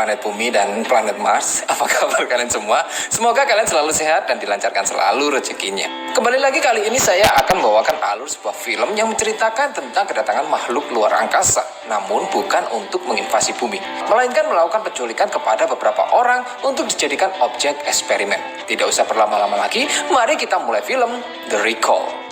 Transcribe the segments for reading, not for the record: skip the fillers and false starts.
planet Bumi dan planet Mars. Apa kabar kalian semua? Semoga kalian selalu sehat dan dilancarkan selalu rezekinya. Kembali lagi kali ini saya akan membawakan alur sebuah film yang menceritakan tentang kedatangan makhluk luar angkasa, namun bukan untuk menginvasi bumi, melainkan melakukan penculikan kepada beberapa orang untuk dijadikan objek eksperimen. Tidak usah berlama-lama lagi, mari kita mulai film The Recall.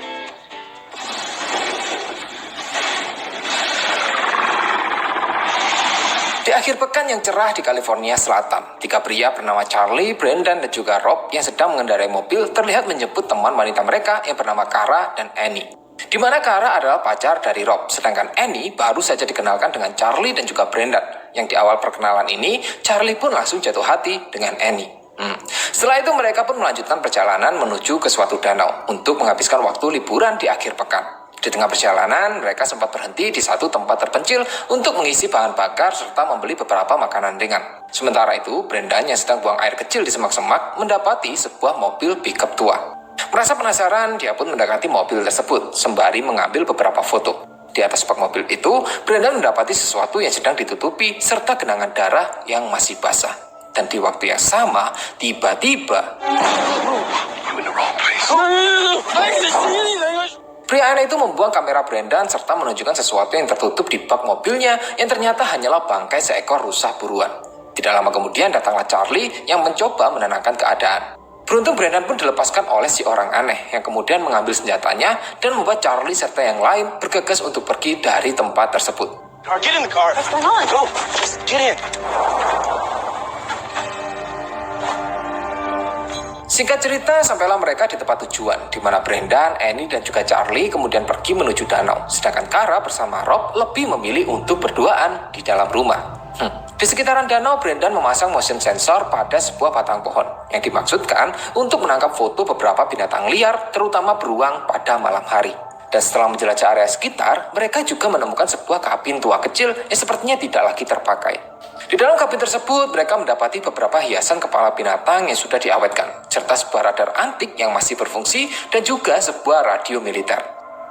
Di akhir pekan yang cerah di California Selatan, 3 pria bernama Charlie, Brendan, dan juga Rob yang sedang mengendarai mobil terlihat menjemput teman wanita mereka yang bernama Kara dan Annie. Di mana Kara adalah pacar dari Rob, sedangkan Annie baru saja dikenalkan dengan Charlie dan juga Brendan. Yang di awal perkenalan ini, Charlie pun langsung jatuh hati dengan Annie. Setelah itu mereka pun melanjutkan perjalanan menuju ke suatu danau untuk menghabiskan waktu liburan di akhir pekan. Di tengah perjalanan, mereka sempat berhenti di satu tempat terpencil untuk mengisi bahan bakar serta membeli beberapa makanan ringan. Sementara itu, Brendan yang sedang buang air kecil di semak-semak mendapati sebuah mobil pickup tua. Merasa penasaran, dia pun mendekati mobil tersebut sembari mengambil beberapa foto. Di atas bak mobil itu, Brendan mendapati sesuatu yang sedang ditutupi serta genangan darah yang masih basah. Dan di waktu yang sama, tiba-tiba pria aneh itu membuang kamera Brendan serta menunjukkan sesuatu yang tertutup di bak mobilnya yang ternyata hanyalah bangkai seekor rusa buruan. Tidak lama kemudian datanglah Charlie yang mencoba menenangkan keadaan. Beruntung Brendan pun dilepaskan oleh si orang aneh yang kemudian mengambil senjatanya dan membuat Charlie serta yang lain bergegas untuk pergi dari tempat tersebut. Get in the car. What's going on? Go. Just get in. Singkat cerita, sampailah mereka di tempat tujuan, di mana Brendan, Annie, dan juga Charlie kemudian pergi menuju danau. Sedangkan Kara bersama Rob lebih memilih untuk berduaan di dalam rumah. Di sekitaran danau, Brendan memasang motion sensor pada sebuah batang pohon, yang dimaksudkan untuk menangkap foto beberapa binatang liar, terutama beruang pada malam hari. Dan setelah menjelajah area sekitar, mereka juga menemukan sebuah kabin tua kecil yang sepertinya tidak lagi terpakai. Di dalam kabin tersebut, mereka mendapati beberapa hiasan kepala binatang yang sudah diawetkan, serta sebuah radar antik yang masih berfungsi, dan juga sebuah radio militer.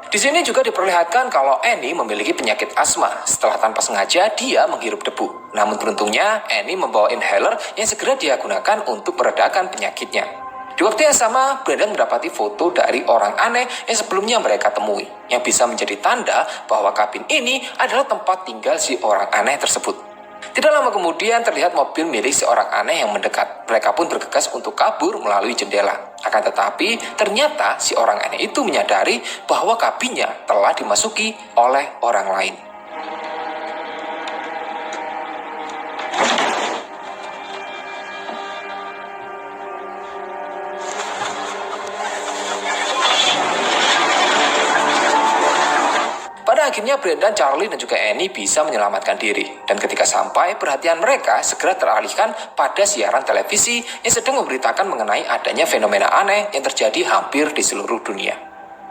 Di sini juga diperlihatkan kalau Annie memiliki penyakit asma, setelah tanpa sengaja dia menghirup debu. Namun beruntungnya, Annie membawa inhaler yang segera dia gunakan untuk meredakan penyakitnya. Di waktu yang sama, Brendan mendapati foto dari orang aneh yang sebelumnya mereka temui, yang bisa menjadi tanda bahwa kabin ini adalah tempat tinggal si orang aneh tersebut. Tidak lama kemudian terlihat mobil milik seorang aneh yang mendekat. Mereka pun bergegas untuk kabur melalui jendela. Akan tetapi, ternyata si orang aneh itu menyadari bahwa kabinnya telah dimasuki oleh orang lain. Pada akhirnya Brendan, Charlie, dan juga Annie bisa menyelamatkan diri. Dan ketika sampai, perhatian mereka segera teralihkan pada siaran televisi yang sedang memberitakan mengenai adanya fenomena aneh yang terjadi hampir di seluruh dunia.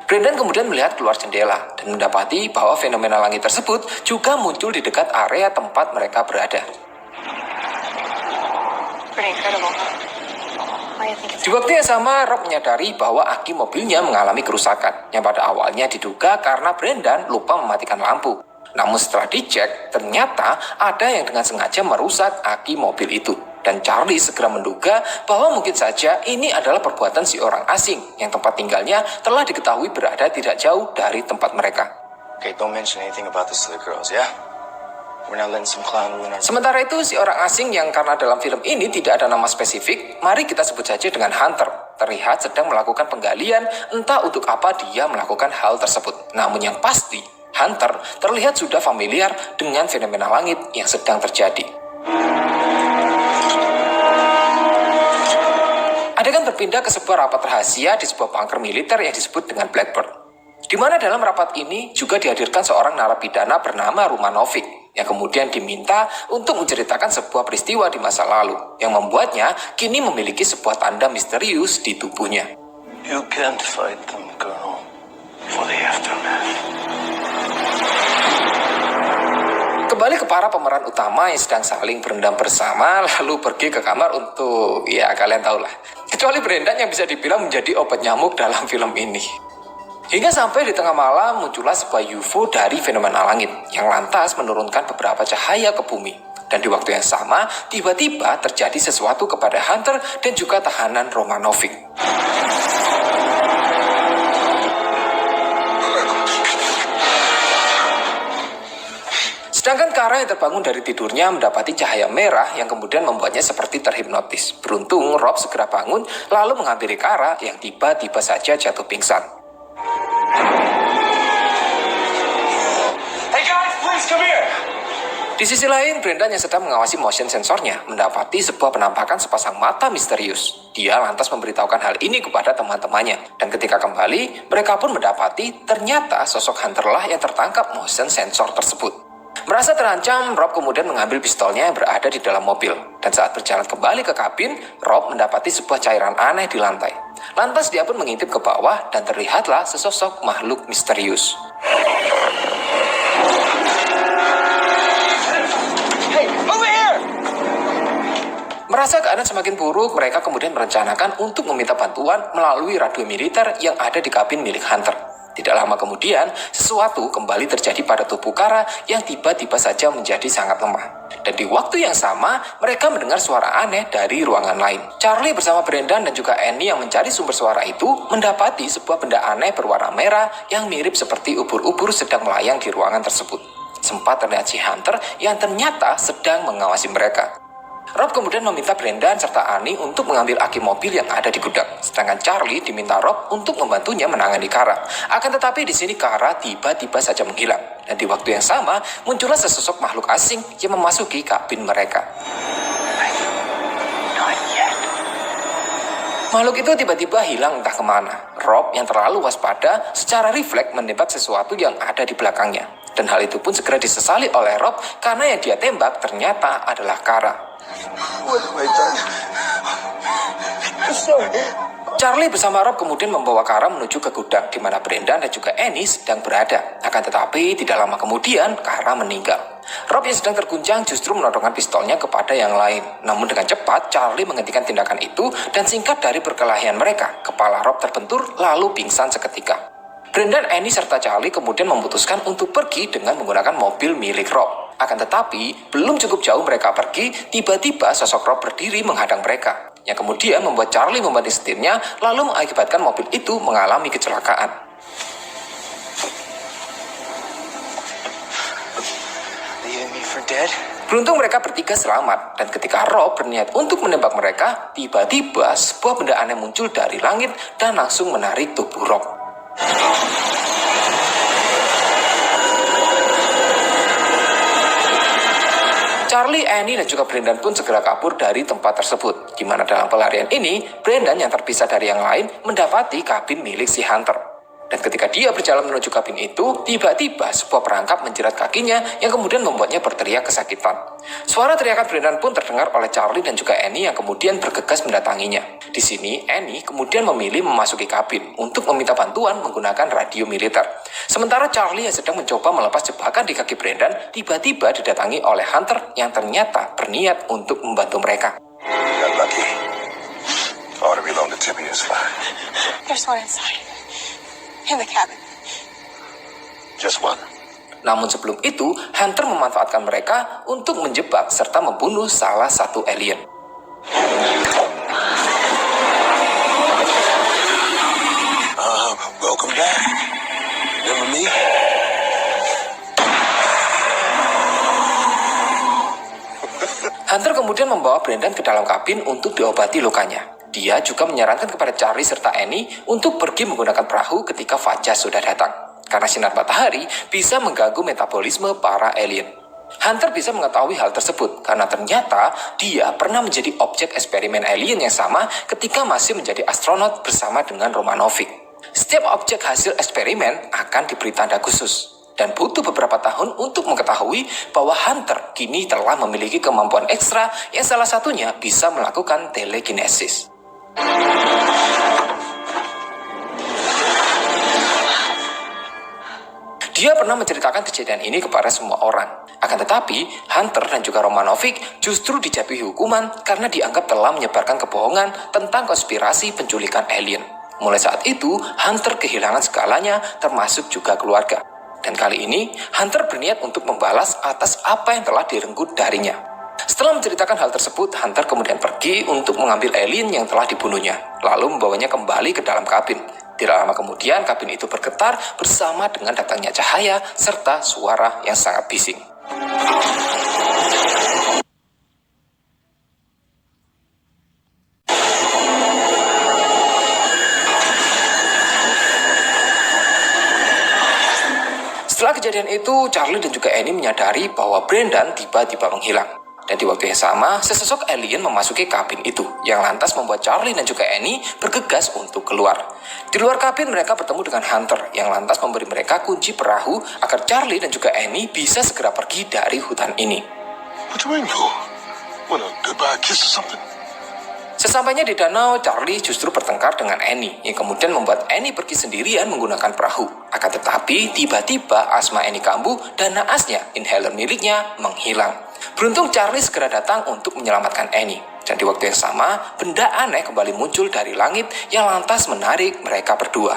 Brendan kemudian melihat keluar jendela dan mendapati bahwa fenomena langit tersebut juga muncul di dekat area tempat mereka berada. Pretty incredible. Di waktu yang sama, Rob menyadari bahwa aki mobilnya mengalami kerusakan, yang pada awalnya diduga karena Brendan lupa mematikan lampu. Namun setelah dicek, ternyata ada yang dengan sengaja merusak aki mobil itu. Dan Charlie segera menduga bahwa mungkin saja ini adalah perbuatan si orang asing, yang tempat tinggalnya telah diketahui berada tidak jauh dari tempat mereka. Okay, don't mention anything about this to the girls, yeah? We're not letting some clown ruin our... Sementara itu, si orang asing yang karena dalam film ini tidak ada nama spesifik, mari kita sebut saja dengan Hunter, terlihat sedang melakukan penggalian, entah untuk apa dia melakukan hal tersebut. Namun yang pasti, Hunter terlihat sudah familiar dengan fenomena langit yang sedang terjadi. Adegan berpindah ke sebuah rapat rahasia di sebuah bunker militer yang disebut dengan Blackbird. Di mana dalam rapat ini juga dihadirkan seorang narapidana bernama Romanovic, yang kemudian diminta untuk menceritakan sebuah peristiwa di masa lalu yang membuatnya kini memiliki sebuah tanda misterius di tubuhnya. You can't fight them, girl, for the aftermath. Kembali ke para pemeran utama yang sedang saling berendam bersama, lalu pergi ke kamar untuk, ya kalian tahulah. Kecuali Brendan yang bisa dibilang menjadi obat nyamuk dalam film ini. Hingga sampai di tengah malam muncullah sebuah UFO dari fenomena langit yang lantas menurunkan beberapa cahaya ke bumi. Dan di waktu yang sama, tiba-tiba terjadi sesuatu kepada Hunter dan juga tahanan Romanovic. Sedangkan Kara yang terbangun dari tidurnya mendapati cahaya merah yang kemudian membuatnya seperti terhipnotis. Beruntung Rob segera bangun lalu menghampiri Kara yang tiba-tiba saja jatuh pingsan. Hey guys, please come here. Di sisi lain, Brendan yang sedang mengawasi motion sensornya mendapati sebuah penampakan sepasang mata misterius. Dia lantas memberitahukan hal ini kepada teman-temannya. Dan ketika kembali, mereka pun mendapati ternyata sosok Hunter lah yang tertangkap motion sensor tersebut. Merasa terancam, Rob kemudian mengambil pistolnya yang berada di dalam mobil. Dan saat berjalan kembali ke kabin, Rob mendapati sebuah cairan aneh di lantai. Lantas dia pun mengintip ke bawah dan terlihatlah sesosok makhluk misterius. Hey, over here. Merasa keadaan semakin buruk, mereka kemudian merencanakan untuk meminta bantuan melalui radio militer yang ada di kabin milik Hunter. Tidak lama kemudian, sesuatu kembali terjadi pada tubuh Kara yang tiba-tiba saja menjadi sangat lemah. Dan di waktu yang sama, mereka mendengar suara aneh dari ruangan lain. Charlie bersama Brendan dan juga Annie yang mencari sumber suara itu mendapati sebuah benda aneh berwarna merah yang mirip seperti ubur-ubur sedang melayang di ruangan tersebut. Sempat terlihat si Hunter yang ternyata sedang mengawasi mereka. Rob kemudian meminta Brendan serta Annie untuk mengambil aki mobil yang ada di gudang. Sedangkan Charlie diminta Rob untuk membantunya menangani Kara. Akan tetapi di sini Kara tiba-tiba saja menghilang. Dan di waktu yang sama muncullah sesosok makhluk asing yang memasuki kabin mereka. Makhluk itu tiba-tiba hilang entah kemana. Rob yang terlalu waspada secara refleks menembak sesuatu yang ada di belakangnya. Dan hal itu pun segera disesali oleh Rob karena yang dia tembak ternyata adalah Kara. What have I done? Sorry. Charlie bersama Rob kemudian membawa Kara menuju ke gudang di mana Brendan dan juga Annie sedang berada. Akan tetapi tidak lama kemudian Kara meninggal. Rob yang sedang terguncang justru menodongkan pistolnya kepada yang lain. Namun dengan cepat Charlie menghentikan tindakan itu dan singkat dari perkelahian mereka, kepala Rob terbentur lalu pingsan seketika. Brendan, Annie serta Charlie kemudian memutuskan untuk pergi dengan menggunakan mobil milik Rob. Akan tetapi, belum cukup jauh mereka pergi, tiba-tiba sosok Rob berdiri menghadang mereka. Yang kemudian membuat Charlie membanting setirnya, lalu mengakibatkan mobil itu mengalami kecelakaan. Leaving me for dead? Beruntung mereka bertiga selamat, dan ketika Rob berniat untuk menembak mereka, tiba-tiba sebuah benda aneh muncul dari langit dan langsung menarik tubuh Rob. Charlie, Annie, dan juga Brendan pun segera kabur dari tempat tersebut. Di mana dalam pelarian ini, Brendan yang terpisah dari yang lain mendapati kabin milik si Hunter. Dan ketika dia berjalan menuju kabin itu, tiba-tiba sebuah perangkap menjerat kakinya yang kemudian membuatnya berteriak kesakitan. Suara teriakan Brendan pun terdengar oleh Charlie dan juga Annie yang kemudian bergegas mendatanginya. Di sini, Annie kemudian memilih memasuki kabin untuk meminta bantuan menggunakan radio militer. Sementara Charlie yang sedang mencoba melepas jebakan di kaki Brendan, tiba-tiba didatangi oleh Hunter yang ternyata berniat untuk membantu mereka. Got lucky. I ought to reload the tip of your slide. There's one inside. In the cabin. Just one. Namun sebelum itu, Hunter memanfaatkan mereka untuk menjebak serta membunuh salah satu alien. Welcome back. Remember me? Hunter kemudian membawa Brendan ke dalam kabin untuk diobati lukanya. Dia juga menyarankan kepada Charlie serta Annie untuk pergi menggunakan perahu ketika Fajar sudah datang. Karena sinar matahari bisa mengganggu metabolisme para alien. Hunter bisa mengetahui hal tersebut karena ternyata dia pernah menjadi objek eksperimen alien yang sama ketika masih menjadi astronot bersama dengan Romanovic. Setiap objek hasil eksperimen akan diberi tanda khusus. Dan butuh beberapa tahun untuk mengetahui bahwa Hunter kini telah memiliki kemampuan ekstra yang salah satunya bisa melakukan telekinesis. Dia pernah menceritakan kejadian ini kepada semua orang. Akan tetapi, Hunter dan juga Romanovic justru dijatuhi hukuman karena dianggap telah menyebarkan kebohongan tentang konspirasi penculikan alien. Mulai saat itu, Hunter kehilangan segalanya termasuk juga keluarga. Dan kali ini, Hunter berniat untuk membalas atas apa yang telah direnggut darinya. Setelah menceritakan hal tersebut, Hunter kemudian pergi untuk mengambil alien yang telah dibunuhnya, lalu membawanya kembali ke dalam kabin. Tidak lama kemudian, kabin itu bergetar bersama dengan datangnya cahaya serta suara yang sangat bising. Setelah kejadian itu, Charlie dan juga Annie menyadari bahwa Brendan tiba-tiba menghilang. Dan di waktu yang sama, sesosok alien memasuki kabin itu, yang lantas membuat Charlie dan juga Annie bergegas untuk keluar. Di luar kabin, mereka bertemu dengan Hunter, yang lantas memberi mereka kunci perahu agar Charlie dan juga Annie bisa segera pergi dari hutan ini. What you waiting for? What, a goodbye kiss or something? Sesampainya di danau, Charlie justru bertengkar dengan Annie, yang kemudian membuat Annie pergi sendirian menggunakan perahu. Akan tetapi, tiba-tiba asma Annie kambuh dan naasnya, inhaler miliknya, menghilang. Beruntung Charlie segera datang untuk menyelamatkan Annie. Dan di waktu yang sama, benda aneh kembali muncul dari langit yang lantas menarik mereka berdua.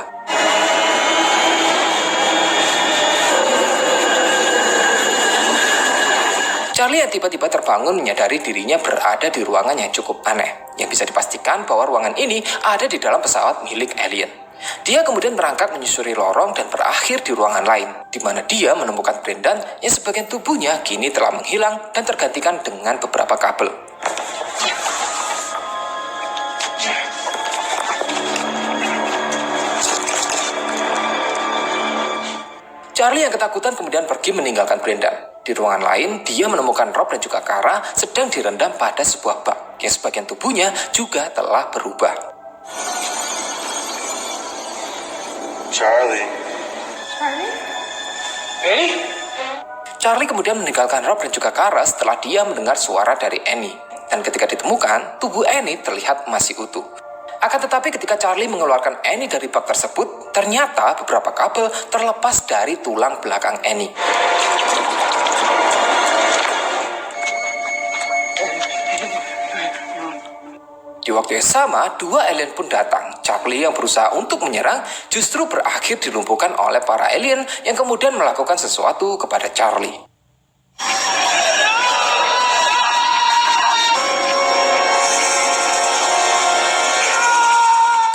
Charlie yang tiba-tiba terbangun menyadari dirinya berada di ruangan yang cukup aneh. Yang bisa dipastikan bahwa ruangan ini ada di dalam pesawat milik alien. Dia kemudian berangkat menyusuri lorong dan berakhir di ruangan lain, di mana dia menemukan Brendan yang sebagian tubuhnya kini telah menghilang dan tergantikan dengan beberapa kabel. Charlie yang ketakutan kemudian pergi meninggalkan Brendan. Di ruangan lain, dia menemukan Rob dan juga Kara sedang direndam pada sebuah bak, yang sebagian tubuhnya juga telah berubah. Charlie. Charlie kemudian meninggalkan Rob dan juga Kara setelah dia mendengar suara dari Annie. Dan ketika ditemukan, tubuh Annie terlihat masih utuh. Akan tetapi ketika Charlie mengeluarkan Annie dari bak tersebut, ternyata beberapa kabel terlepas dari tulang belakang Annie. Di waktu yang sama, dua alien pun datang. Charlie yang berusaha untuk menyerang justru berakhir dilumpuhkan oleh para alien yang kemudian melakukan sesuatu kepada Charlie.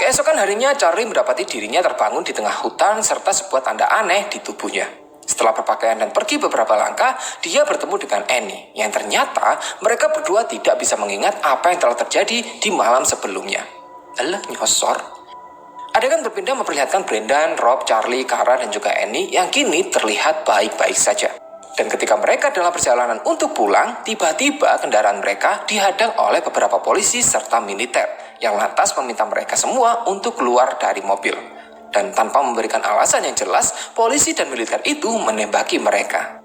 Keesokan harinya, Charlie mendapati dirinya terbangun di tengah hutan serta sebuah tanda aneh di tubuhnya. Setelah berpakaian dan pergi beberapa langkah, dia bertemu dengan Annie, yang ternyata mereka berdua tidak bisa mengingat apa yang telah terjadi di malam sebelumnya. Alah, nyosor. Adegan berpindah memperlihatkan Brendan, Rob, Charlie, Kara, dan juga Annie yang kini terlihat baik-baik saja. Dan ketika mereka dalam perjalanan untuk pulang, tiba-tiba kendaraan mereka dihadang oleh beberapa polisi serta militer, yang lantas meminta mereka semua untuk keluar dari mobil. Dan tanpa memberikan alasan yang jelas, polisi dan militer itu menembaki mereka.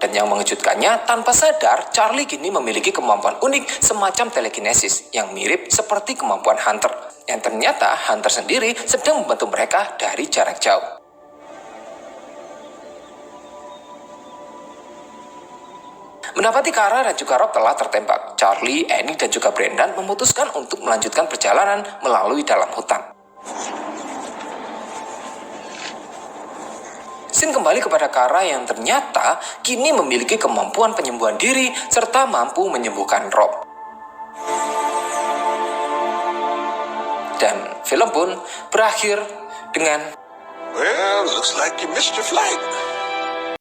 Dan yang mengejutkannya, tanpa sadar, Charlie kini memiliki kemampuan unik semacam telekinesis yang mirip seperti kemampuan Hunter. Yang ternyata Hunter sendiri sedang membantu mereka dari jarak jauh. Mendapati Kara dan juga Rob telah tertembak, Charlie, Annie, dan juga Brendan memutuskan untuk melanjutkan perjalanan melalui dalam hutan. Scene kembali kepada Kara yang ternyata kini memiliki kemampuan penyembuhan diri serta mampu menyembuhkan Rob. Dan film pun berakhir dengan Well, looks like you missed your flight.